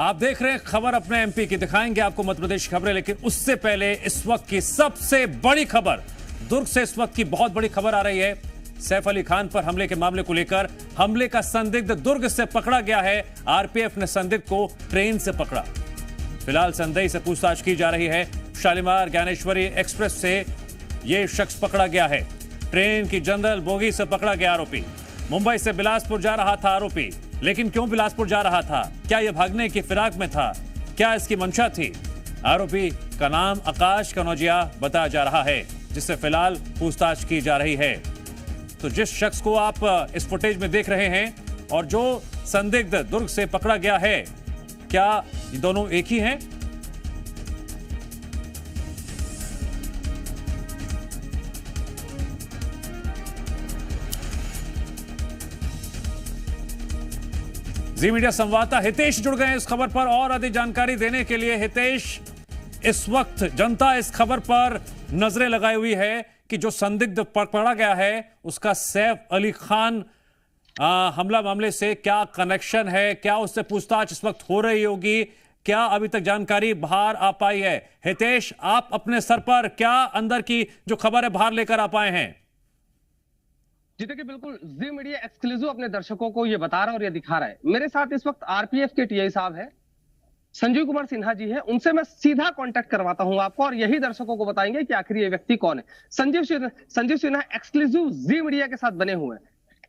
आप देख रहे हैं खबर अपने एमपी की, दिखाएंगे आपको मध्य प्रदेश की खबरें, लेकिन उससे पहले इस वक्त की सबसे बड़ी खबर दुर्ग से इस वक्त की बहुत बड़ी खबर आ रही है। सैफ अली खान पर हमले के मामले को लेकर हमले का संदिग्ध दुर्ग से पकड़ा गया है। आरपीएफ ने संदिग्ध को ट्रेन से पकड़ा। फिलहाल संदेही से पूछताछ की जा रही है। शालीमार ज्ञानेश्वरी एक्सप्रेस से यह शख्स पकड़ा गया है। ट्रेन की जनरल बोगी से पकड़ा गया आरोपी। मुंबई से बिलासपुर जा रहा था आरोपी, लेकिन क्यों बिलासपुर जा रहा था? क्या यह भागने की फिराक में था? क्या इसकी मंशा थी? आरोपी का नाम आकाश कनौजिया बताया जा रहा है, जिससे फिलहाल पूछताछ की जा रही है। तो जिस शख्स को आप इस फुटेज में देख रहे हैं और जो संदिग्ध दुर्ग से पकड़ा गया है, क्या ये दोनों एक ही हैं? जी मीडिया संवाददाता हितेश जुड़ गए हैं इस खबर पर और अधिक जानकारी देने के लिए। हितेश, इस वक्त जनता इस खबर पर नजरें लगाई हुई है कि जो संदिग्ध पकड़ा गया है उसका सैफ अली खान हमला मामले से क्या कनेक्शन है? क्या उससे पूछताछ इस वक्त हो रही होगी? क्या अभी तक जानकारी बाहर आ पाई है? हितेश, आप अपने सर पर क्या अंदर की जो खबर है बाहर लेकर आ पाए हैं? जी देखिए, बिल्कुल जी मीडिया एक्सक्लूसिव अपने दर्शकों को ये बता रहा है और ये दिखा रहा है। मेरे साथ इस वक्त आरपीएफ के टीआई साहब है, संजीव कुमार सिन्हा जी है। उनसे मैं सीधा कांटेक्ट करवाता हूं आपको और यही दर्शकों को बताएंगे कि आखिर ये व्यक्ति कौन है। संजीव सिन्हा एक्सक्लूसिव जी मीडिया के साथ बने हुए हैं।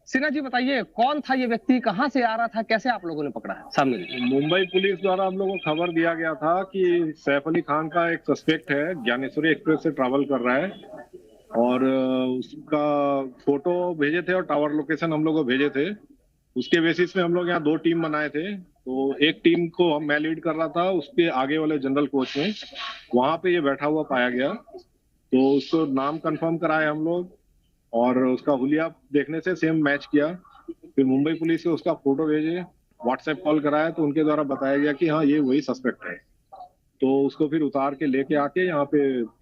सिन्हा जी बताइए, कौन था ये व्यक्ति, कहां से आ रहा था, कैसे आप लोगों ने पकड़ा है? सामने मुंबई पुलिस द्वारा हम लोगों को खबर दिया गया था कि सैफ अली खान का एक सस्पेक्ट है, ज्ञानेश्वरी एक्सप्रेस से ट्रैवल कर रहा है और उसका फोटो भेजे थे और टावर लोकेशन हम लोग को भेजे थे। उसके बेसिस में हम लोग यहाँ 2 टीम बनाए थे। तो एक टीम को मैं लीड कर रहा था, उसके आगे वाले जनरल कोच में वहां पे ये बैठा हुआ पाया गया। तो उसको नाम कंफर्म कराए हम लोग और उसका हुलिया देखने से सेम मैच किया। फिर मुंबई पुलिस से उसका फोटो भेजे, व्हाट्सएप कॉल कराया, तो उनके द्वारा बताया गया कि हाँ ये वही सस्पेक्ट है। तो उसको फिर उतार के लेके आके यहाँ पे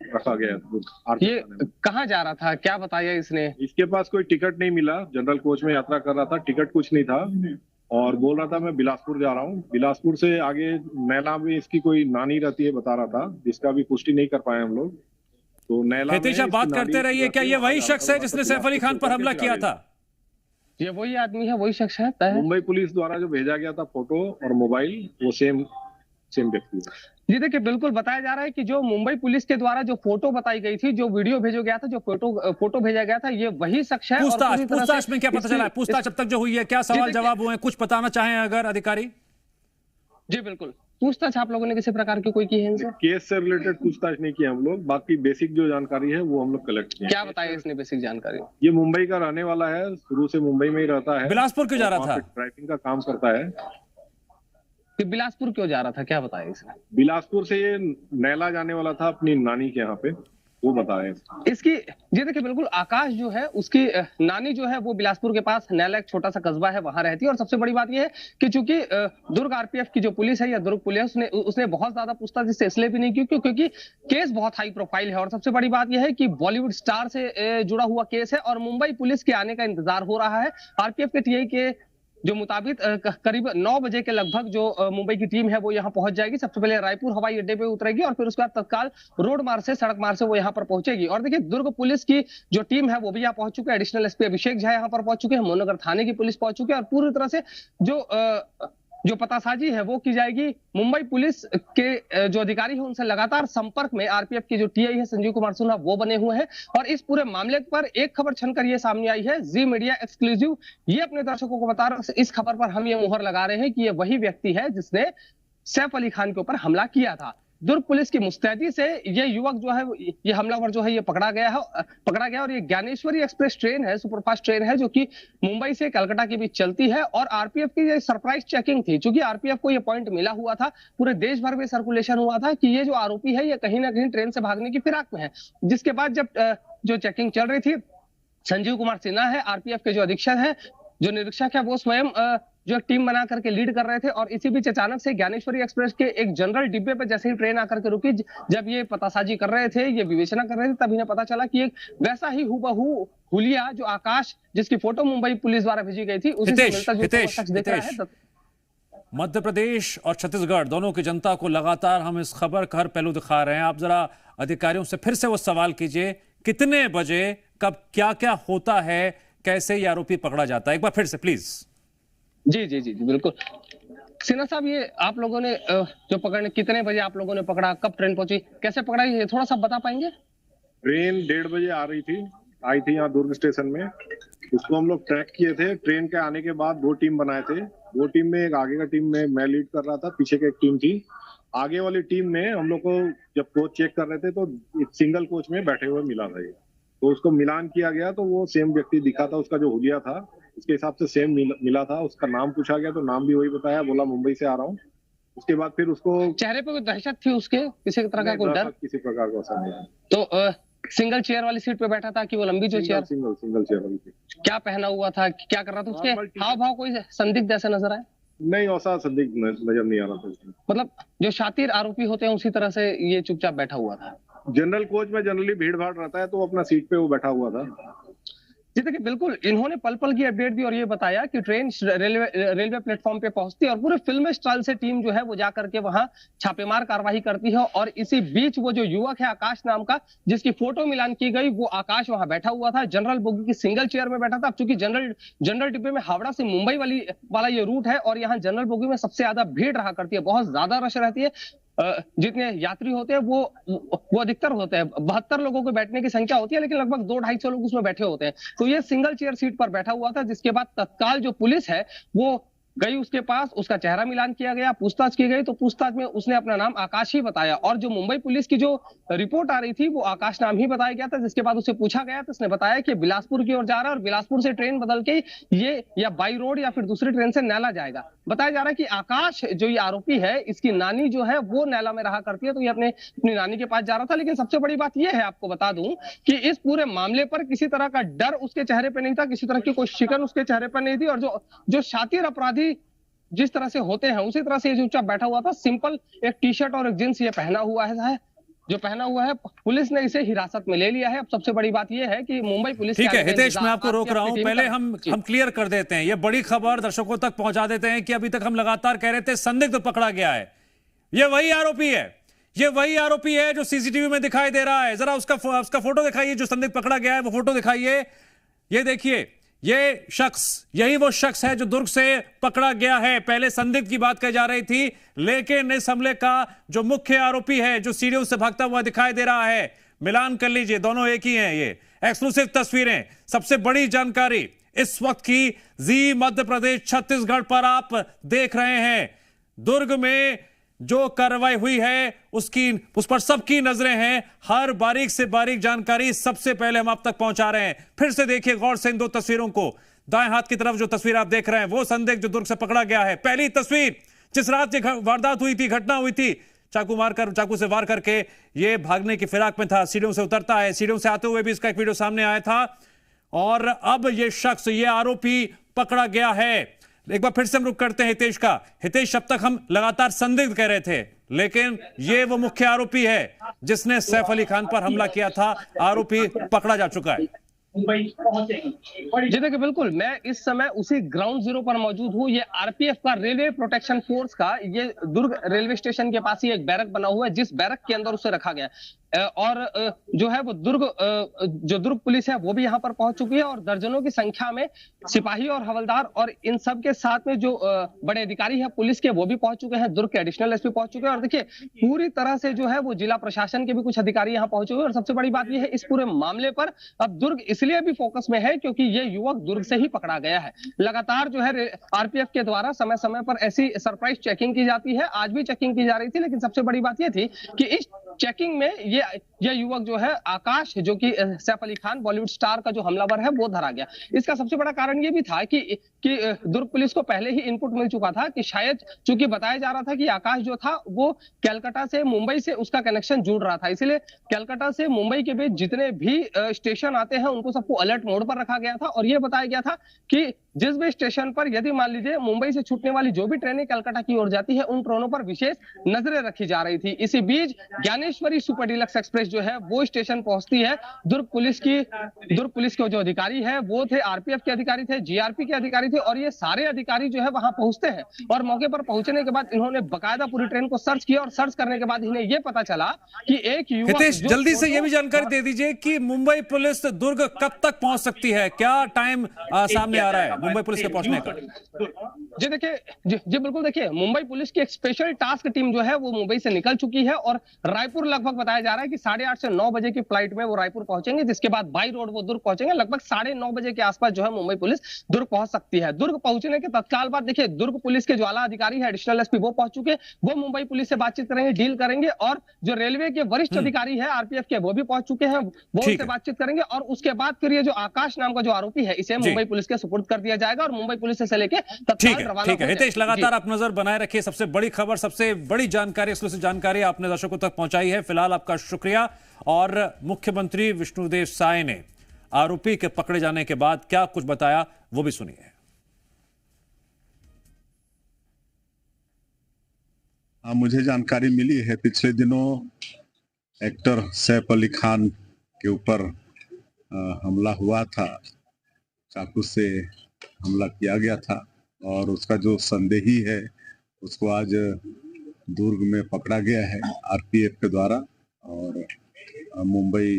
रखा गया। ये कहाँ जा रहा था, क्या बताया इसने? इसके पास कोई टिकट नहीं मिला, जनरल कोच में यात्रा कर रहा था, टिकट कुछ नहीं था और बोल रहा था मैं बिलासपुर जा रहा हूँ। बिलासपुर से आगे नैला में इसकी कोई नानी रहती है बता रहा था, जिसका भी पुष्टि नहीं कर पाए हम लोग। तो नैला हितेश, आप बात करते रहिए। क्या ये वही शख्स है जिसने सैफ अली खान पर हमला किया था? ये वही आदमी है, वही शख्स है। मुंबई पुलिस द्वारा जो भेजा गया था फोटो और मोबाइल, वो सेम व्यक्ति है। जी देखिए, बिल्कुल बताया जा रहा है कि जो मुंबई पुलिस के द्वारा जो फोटो बताई गई थी, जो वीडियो भेजा गया था, जो फोटो भेजा गया था, ये वही शख्स है। पूछताछ में क्या पता चला है? पूछताछ अब तक जो हुई है, क्या सवाल जवाब हुए हैं, कुछ बताना चाहें अगर अधिकारी? जी बिल्कुल, पूछताछ आप लोगों ने किसी प्रकार की कोई की है इनसे? केस से रिलेटेड पूछताछ नहीं किया हम लोग, बाकी बेसिक जो जानकारी है वो हम लोग कलेक्ट किया। क्या बताया इसने बेसिक जानकारी? ये मुंबई का रहने वाला है, शुरू से मुंबई में ही रहता है। बिलासपुर क्यों जा रहा था? ड्राइविंग का काम करता है। कि बिलासपुर क्यों जा रहा था, क्या बताया इसने? बिलासपुर से ये नैला जाने वाला था अपनी नानी के यहाँ पे, वो बताया इसकी। जी देखिए, बिल्कुल आकाश जो है, उसकी नानी जो है वो बिलासपुर के पास नैला एक छोटा सा कस्बा है, वहां रहती है। और सबसे बड़ी बात यह है कि चूंकि दुर्ग आरपीएफ की जो पुलिस है या दुर्ग पुलिस उसने बहुत ज्यादा पूछताछ इससे इसलिए भी नहीं की क्योंकि केस बहुत हाई प्रोफाइल है। और सबसे बड़ी बात यह है कि बॉलीवुड स्टार से जुड़ा हुआ केस है और मुंबई पुलिस के आने का इंतजार हो रहा है। आरपीएफ के टीआई के जो मुताबिक करीब 9 बजे के लगभग जो मुंबई की टीम है वो यहाँ पहुंच जाएगी। सबसे पहले रायपुर हवाई अड्डे पे उतरेगी और फिर उसके बाद तत्काल रोड मार्ग से, सड़क मार्ग से वो यहाँ पर पहुंचेगी। और देखिए, दुर्ग पुलिस की जो टीम है वो भी यहाँ पहुंच चुकी है। एडिशनल एसपी अभिषेक झा यहाँ पर पहुंच चुके हैं, मोहनगर थाने की पुलिस पहुंच चुकी है और पूरी तरह से जो पतासाजी है वो की जाएगी। मुंबई पुलिस के जो अधिकारी हैं उनसे लगातार संपर्क में आरपीएफ के जो टीआई है संजीव कुमार सिन्हा वो बने हुए हैं। और इस पूरे मामले पर एक खबर छनकर ये सामने आई है, जी मीडिया एक्सक्लूसिव ये अपने दर्शकों को बता रहा है। इस खबर पर हम ये मुहर लगा रहे हैं कि ये वही व्यक्ति है जिसने सैफ अली खान के ऊपर हमला किया था। दुर्ग पुलिस की मुस्तैदी से ये युवक जो है, ये हमलावर जो है, ये पकड़ा गया और ये ज्ञानेश्वरी एक्सप्रेस ट्रेन है, सुपरफास्ट ट्रेन है जो कि मुंबई से कलकत्ता के बीच चलती है। और आरपीएफ की ये सरप्राइज चेकिंग थी, क्योंकि आरपीएफ को ये पॉइंट मिला हुआ था, पूरे देश भर में सर्कुलेशन हुआ था कि ये जो आरोपी है ये कहीं ना कहीं ट्रेन से भागने की फिराक में है। जिसके बाद जब जो चेकिंग चल रही थी, संजीव कुमार सिन्हा है आरपीएफ के जो अधीक्षक है, जो निरीक्षक है, वो स्वयं जो टीम बना करके लीड कर रहे थे। और इसी बीच अचानक से ज्ञानेश्वरी एक्सप्रेस के एक जनरल डिब्बे पर जैसे ही ट्रेन आकर के रुकी, जब ये पतासाजी कर रहे थे, ये विवेचना कर रहे थे, तब इन्हें पता चला कि एक वैसा ही हूबहू हुलिया जो आकाश, जिसकी फोटो मुंबई पुलिस द्वारा भेजी गई थी, उसी से मिलता जुलता शख्स दिख रहा है। मध्य प्रदेश और छत्तीसगढ़ दोनों की जनता को लगातार हम इस खबर का हर पहलू दिखा रहे हैं। आप जरा अधिकारियों से फिर से वो सवाल कीजिए, कितने बजे, कब, क्या क्या होता है, कैसे ये आरोपी पकड़ा जाता है, एक बार फिर से प्लीज। जी जी जी जी बिल्कुल। सिन्हा साहब, ये आप लोगों ने जो पकड़ने, कितने बजे आप लोगों ने पकड़ा, कब ट्रेन पहुंची, कैसे पकड़ा, ये थोड़ा सा बता पाएंगे? ट्रेन 1:30 बजे आई थी यहाँ दुर्ग स्टेशन में। उसको हम लोग ट्रैक किए थे। ट्रेन के आने के बाद 2 टीम बनाए थे। 2 टीम में एक आगे का टीम में मैं लीड कर रहा था, पीछे की एक टीम थी। आगे वाली टीम में हम लोग को जब कोच चेक कर रहे थे तो एक सिंगल कोच में बैठे हुए मिला था ये, तो उसको मिलान किया गया तो वो सेम व्यक्ति दिखा था, उसका जो हुलिया था उसके हिसाब से सेम मिला था। उसका नाम पूछा गया तो नाम भी वही बताया, बोला मुंबई से आ रहा हूँ। उसके बाद फिर उसको चेहरे पे कोई दहशत थी उसके, किसी तरह का कोई डर? किसी प्रकार का असर नहीं। तो सिंगल चेयर वाली सीट पे बैठा था कि वो लंबी जो चेयर? सिंगल चेयर वाली थी। क्या पहना हुआ था, क्या कर रहा था, उसके हाव भाव कोई संदिग्ध ऐसे नजर आए? नहीं, ऐसा संदिग्ध नजर नहीं आ रहा था। मतलब जो शातिर आरोपी होते हैं उसी तरह से ये चुपचाप बैठा हुआ था। जनरल कोच में जनरली भीड़ भाड़ रहता है तो अपना सीट पे वो बैठा हुआ था। जी देखिए, बिल्कुल इन्होंने पल पल की अपडेट दी और ये बताया कि ट्रेन रेलवे प्लेटफॉर्म पे पहुंचती है और पूरे फिल्म स्टाइल से टीम जो है वो जा करके वहां छापेमार कार्रवाई करती है। और इसी बीच वो जो युवक है आकाश नाम का, जिसकी फोटो मिलान की गई, वो आकाश वहां बैठा हुआ था, जनरल बोगी की सिंगल चेयर में बैठा था। अब चूंकि जनरल डिब्बे में हावड़ा से मुंबई वाला ये रूट है और यहाँ जनरल बोगी में सबसे ज्यादा भीड़ रहा करती है, बहुत ज्यादा रश रहती है। जितने यात्री होते हैं वो अधिकतर होते हैं, 72 लोगों को बैठने की संख्या होती है, लेकिन लगभग 200-250 लोग उसमें बैठे होते हैं। तो ये सिंगल चेयर सीट पर बैठा हुआ था, जिसके बाद तत्काल जो पुलिस है वो गई उसके पास, उसका चेहरा मिलान किया गया, पूछताछ की गई, तो पूछताछ में उसने अपना नाम आकाश ही बताया। और जो मुंबई पुलिस की जो रिपोर्ट आ रही थी वो आकाश नाम ही बताया गया था। जिसके बाद उससे पूछा गया तो उसने बताया कि बिलासपुर की ओर जा रहा है और बिलासपुर से ट्रेन बदल के ये या बाई रोड या फिर दूसरी ट्रेन से नैला जाएगा। बताया जा रहा है कि आकाश जो ये आरोपी है, इसकी नानी जो है वो नैला में रहा करती है, तो ये अपनी नानी के पास जा रहा था। लेकिन सबसे बड़ी बात यह है, आपको बता दूं कि इस पूरे मामले पर किसी तरह का डर उसके चेहरे पर नहीं था, किसी तरह की कोई शिकन उसके चेहरे पर नहीं थी। और जो शातिर अपराधी जिस तरह से होते हैं उसी तरह से ये चुपचाप बैठा हुआ था। सिंपल एक टी शर्ट और एक जींस ये पहना हुआ है, जो पहना हुआ है। पुलिस ने इसे हिरासत में ले लिया है। अब सबसे बड़ी बात यह है कि मुंबई पुलिस, ठीक है हितेश, मैं आपको रोक रहा हूं, पहले हम क्लियर कर देते हैं, ये बड़ी खबर दर्शकों तक पहुंचा देते हैं कि अभी तक हम लगातार कह रहे थे संदिग्ध पकड़ा गया है। ये वही आरोपी है, ये वही आरोपी है जो सीसीटीवी में दिखाई दे रहा है। जरा उसका फोटो दिखाइए, जो संदिग्ध पकड़ा गया है वो फोटो दिखाइए। ये देखिए, ये शख्स, यही वो शख्स है जो दुर्ग से पकड़ा गया है। पहले संदिग्ध की बात कही जा रही थी, लेकिन इस हमले का जो मुख्य आरोपी है, जो सीढ़ियों से भागता हुआ दिखाई दे रहा है, मिलान कर लीजिए, दोनों एक ही हैं। ये एक्सक्लूसिव तस्वीरें, सबसे बड़ी जानकारी इस वक्त की जी मध्य प्रदेश छत्तीसगढ़ पर आप देख रहे हैं। दुर्ग में जो कार्रवाई हुई है उस पर सबकी नजरें हैं। हर बारीक से बारीक जानकारी सबसे पहले हम आप तक पहुंचा रहे हैं। फिर से देखिए गौर से इन 2 तस्वीरों को। दाएं हाथ की तरफ जो तस्वीर आप देख रहे हैं वो संदिग्ध जो दुर्ग से पकड़ा गया है। पहली तस्वीर, जिस रात ये वारदात हुई थी, घटना हुई थी, चाकू से वार करके ये भागने की फिराक में था, सीढ़ियों से उतरता है, सीढ़ियों से आते हुए भी इसका एक वीडियो सामने आया था। और अब ये शख्स, ये आरोपी पकड़ा गया है। एक बार फिर से हम रुक करते हैं हितेश का। हितेश, अब तक हम लगातार संदिग्ध कह रहे थे, लेकिन ये वो मुख्य आरोपी है जिसने सैफ अली खान पर हमला किया था। आरोपी पकड़ा जा चुका है। जी देखिए, बिल्कुल मैं इस समय उसी ग्राउंड जीरो पर मौजूद हूँ। ये आरपीएफ का, रेलवे प्रोटेक्शन फोर्स का, ये दुर्ग रेलवे स्टेशन के पास ही एक बैरक बना हुआ है, जिस बैरक के अंदर उसे रखा गया। और जो है वो दुर्ग पुलिस है वो भी यहाँ पर पहुंच चुकी है और दर्जनों की संख्या में सिपाही और हवलदार और इन सब के साथ में जो बड़े अधिकारी हैं पुलिस के, वो भी पहुंच चुके हैं। दुर्ग के एडिशनल एसपी पहुंच चुके हैं और देखिए पूरी तरह से जो है वो जिला प्रशासन के भी कुछ अधिकारी यहाँ पहुंचे हुए। और सबसे बड़ी बात यह है, इस पूरे मामले पर अब दुर्ग इसलिए भी फोकस में है क्योंकि ये युवक दुर्ग से ही पकड़ा गया है। लगातार जो है आरपीएफ के द्वारा समय समय पर ऐसी सरप्राइज चेकिंग की जाती है, आज भी चेकिंग की जा रही थी। लेकिन सबसे बड़ी बात यह थी कि इस चेकिंग में ये युवक जो है आकाश, जो कि सैफ अली खान बॉलीवुड स्टार का जो हमलावर है, वो धरा गया। इसका सबसे बड़ा कारण ये भी था कि दुर्ग पुलिस को पहले ही इनपुट मिल चुका था कि शायद, चूंकि बताया जा रहा था कि आकाश जो था वो कलकत्ता से मुंबई से उसका कनेक्शन जुड़ रहा था, इसलिए कलकत्ता से मुंबई के बीच जितने भी स्टेशन आते हैं उनको सबको अलर्ट मोड पर रखा गया था। और ये बताया गया था कि जिस भी स्टेशन पर यदि मान लीजिए मुंबई से छूटने वाली जो भी ट्रेनें कलकत्ता की ओर जाती है, उन ट्रेनों पर विशेष नजरें रखी जा रही थी। इसी बीच ज्ञानेश्वरी सुपर डीलक्स एक्सप्रेस जो है वो स्टेशन पहुंचती है। दुर्ग पुलिस के जो अधिकारी है वो थे, आरपीएफ के अधिकारी थे, जीआरपी के अधिकारी थे, और ये सारे अधिकारी जो है वहां पहुंचते हैं। और मौके पर पहुंचने के बाद इन्होंने बकायदा पूरी ट्रेन को सर्च किया, और सर्च करने के बाद इन्हें ये पता चला कि एक युवक हितेश, जल्दी से ये भी जानकारी दे दीजिए कि मुंबई पुलिस दुर्ग कब तक पहुंच सकती है, क्या टाइम सामने आ रहा है मुंबई पुलिस के पहुंचने का? जी देखिए, जी बिल्कुल, देखिए मुंबई पुलिस की एक स्पेशल टास्क टीम जो है वो मुंबई से निकल चुकी है, और रायपुर लगभग बताया जा रहा है कि 8:30 से 9 बजे की फ्लाइट में वो रायपुर पहुंचेंगे, जिसके बाद बाई रोड वो दुर्ग पहुंचेंगे। लगभग 9:30 बजे के आसपास जो है मुंबई पुलिस दुर्ग पहुंच सकती है। दुर्ग पहुंचने के तत्काल बाद देखिए दुर्ग पुलिस के जो आला अधिकारी है, एडिशनल एसपी, वो पहुंच चुके, वो मुंबई पुलिस से बातचीत करेंगे, डील करेंगे, और जो रेलवे के वरिष्ठ अधिकारी है आरपीएफ के, वो भी पहुंच चुके हैं, वो उनसे बातचीत करेंगे, और उसके बाद फिर ये जो आकाश नाम का जो आरोपी है इसे मुंबई पुलिस के सुपुर्द कर दिया जाएगा, और मुंबई पुलिस से लेके तत्काल रवाना। ठीक है हितेश, लगातार आप नजर बनाए रखिए। सबसे बड़ी खबर, सबसे बड़ी जानकारी, एक्सक्लूसिव जानकारी आपने दर्शकों तक पहुंचाई है। फिलहाल आपका शुक्रिया। और मुख्यमंत्री विष्णुदेव साय ने आरोपी के पकड़े जाने के बाद क्या कुछ बताया, वो भी सुनिए। मुझे जानकारी मिली है पिछले दिनों एक्टर सैफ अली खान के ऊपर हमला हुआ था, चाकू से हमला किया गया था, और उसका जो संदेही है उसको आज दुर्ग में पकड़ा गया है आरपीएफ के द्वारा, और मुंबई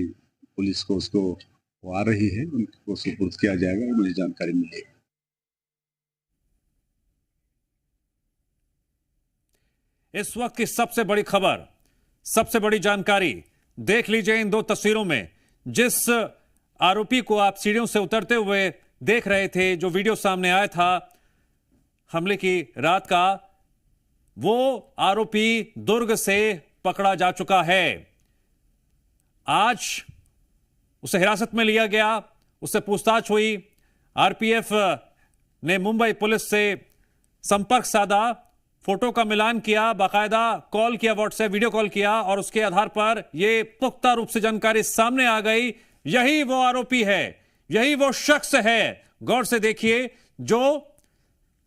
पुलिस को उसको वो आ रही है, उनको सुपुर्द किया जाएगा, मुझे जानकारी मिली है। इस वक्त की सबसे बड़ी खबर, सबसे बड़ी जानकारी देख लीजिए इन दो तस्वीरों में। जिस आरोपी को आप सीढ़ियों से उतरते हुए देख रहे थे, जो वीडियो सामने आया था हमले की रात का, वो आरोपी दुर्ग से पकड़ा जा चुका है। आज उसे हिरासत में लिया गया, उससे पूछताछ हुई। आरपीएफ ने मुंबई पुलिस से संपर्क साधा, फोटो का मिलान किया, बाकायदा कॉल किया, व्हाट्सएप वीडियो कॉल किया, और उसके आधार पर यह पुख्ता रूप से जानकारी सामने आ गई। यही वो आरोपी है, यही वो शख्स है, गौर से देखिए, जो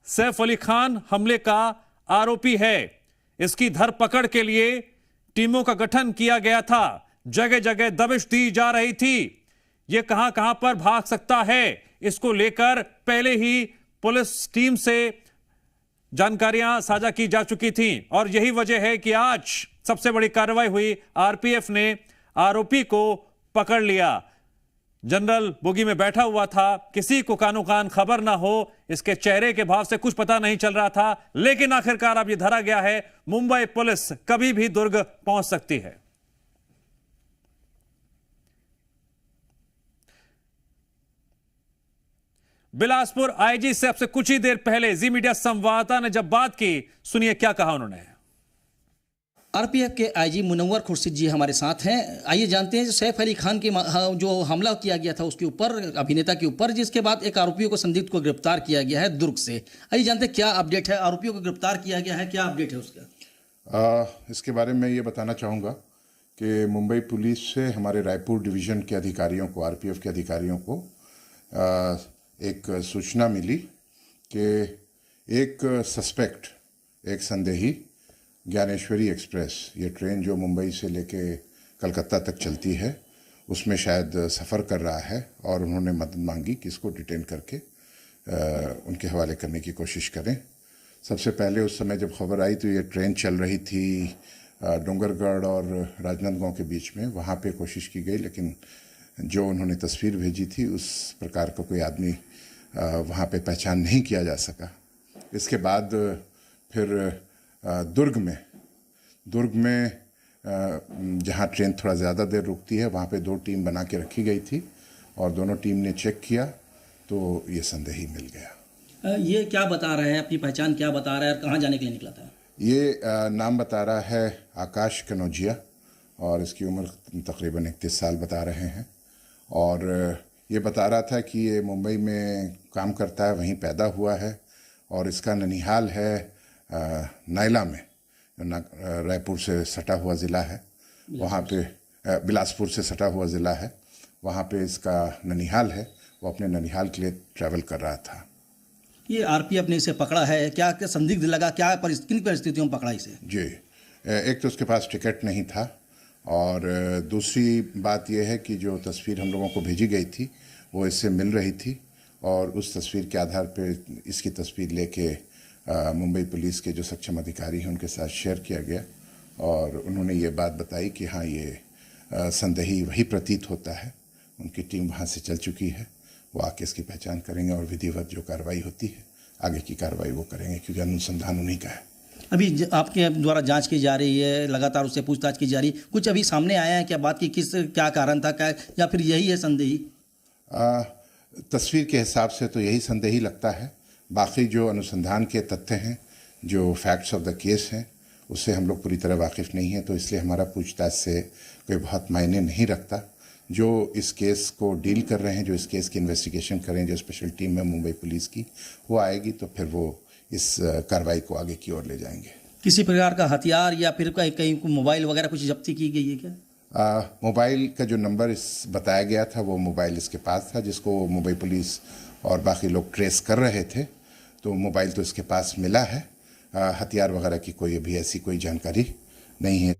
सैफ अली खान हमले का आरोपी है। इसकी धरपकड़ के लिए टीमों का गठन किया गया था, जगह जगह दबिश दी जा रही थी। यह कहां कहां पर भाग सकता है, इसको लेकर पहले ही पुलिस टीम से जानकारियां साझा की जा चुकी थी, और यही वजह है कि आज सबसे बड़ी कार्रवाई हुई। आरपीएफ ने आरोपी को पकड़ लिया। जनरल बोगी में बैठा हुआ था, किसी को कानो कान खबर ना हो, इसके चेहरे के भाव से कुछ पता नहीं चल रहा था, लेकिन आखिरकार अब यह धरा गया है, मुंबई पुलिस कभी भी दुर्ग पहुंच सकती है। बिलासपुर आईजी से अब से कुछ ही देर पहले जी मीडिया संवाददाता ने जब बात की, सुनिए क्या कहा उन्होंने। आरपीएफ के आईजी मुनव्वर खुर्शीद जी हमारे साथ हैं। आइए जानते हैं, सैफ अली खान के जो हमला किया गया था उसके ऊपर, अभिनेता के ऊपर, जिसके बाद एक आरोपियों को, संदिग्ध को गिरफ्तार किया गया है दुर्ग से। आइए जानते हैं क्या अपडेट है, आरोपियों को गिरफ्तार किया गया है, क्या अपडेट है उसका। इसके बारे में ये बताना चाहूँगा कि मुंबई पुलिस से हमारे रायपुर डिवीज़न के अधिकारियों को, आरपीएफ के अधिकारियों को एक सूचना मिली कि एक सस्पेक्ट, एक संदेही ज्ञानेश्वरी एक्सप्रेस, ये ट्रेन जो मुंबई से लेके कलकत्ता तक चलती है, उसमें शायद सफ़र कर रहा है, और उन्होंने मदद मांगी कि इसको डिटेन करके उनके हवाले करने की कोशिश करें। सबसे पहले उस समय जब खबर आई तो ये ट्रेन चल रही थी डोंगरगढ़ और राजनांदगांव के बीच में, वहाँ पे कोशिश की गई, लेकिन जो उन्होंने तस्वीर भेजी थी उस प्रकार का कोई आदमी वहाँ पे पहचान नहीं किया जा सका। इसके बाद फिर दुर्ग में जहाँ ट्रेन थोड़ा ज़्यादा देर रुकती है, वहाँ पे 2 टीम बना के रखी गई थी, और दोनों टीम ने चेक किया तो ये संदेही मिल गया। ये क्या बता रहा है, अपनी पहचान क्या बता रहा है, और कहाँ जाने के लिए निकला था? ये नाम बता रहा है आकाश कनौजिया, और इसकी उम्र तकरीबन 31 साल बता रहे हैं, और ये बता रहा था कि ये मुंबई में काम करता है, वहीं पैदा हुआ है, और इसका ननिहाल है नायला में, रायपुर से सटा हुआ ज़िला है, वहाँ पे बिलासपुर से सटा हुआ ज़िला है, वहाँ पे इसका ननिहाल है। वो अपने ननिहाल के लिए ट्रैवल कर रहा था। ये आरपीएफ ने इसे पकड़ा है, क्या संदिग्ध लगा, क्या किन परिस्थितियों में पकड़ा इसे? जी, एक तो उसके पास टिकट नहीं था, और दूसरी बात यह है कि जो तस्वीर हम लोगों को भेजी गई थी वो इससे मिल रही थी, और उस तस्वीर के आधार पर इसकी तस्वीर लेके मुंबई पुलिस के जो सक्षम अधिकारी हैं उनके साथ शेयर किया गया, और उन्होंने ये बात बताई कि हाँ, ये संदेही वही प्रतीत होता है। उनकी टीम वहाँ से चल चुकी है, वो आके इसकी पहचान करेंगे और विधिवत जो कार्रवाई होती है आगे की कार्रवाई वो करेंगे, क्योंकि अनुसंधान उन्हीं का है। अभी आपके द्वारा जांच की जा रही है, लगातार उससे पूछताछ की जा रही है, कुछ अभी सामने आया है क्या बात की क्या कारण था, क्या, या फिर यही है संदेही? तस्वीर के हिसाब से तो यही संदेही लगता है। बाकी जो अनुसंधान के तथ्य हैं, जो फैक्ट्स ऑफ द केस हैं, उससे हम लोग पूरी तरह वाकिफ़ नहीं हैं, तो इसलिए हमारा पूछताछ से कोई बहुत मायने नहीं रखता। जो इस केस को डील कर रहे हैं, जो इस केस की इन्वेस्टिगेशन करें, जो स्पेशल टीम है मुंबई पुलिस की, वो आएगी तो फिर वो इस कार्रवाई को आगे की ओर ले जाएंगे। किसी प्रकार का हथियार या फिर कहीं मोबाइल वगैरह कुछ जब्ती की गई है क्या? मोबाइल का जो नंबर बताया गया था वो मोबाइल इसके पास था, जिसको मुंबई पुलिस और बाकी लोग ट्रेस कर रहे थे, तो मोबाइल तो इसके पास मिला है। हथियार वगैरह की कोई अभी ऐसी कोई जानकारी नहीं है।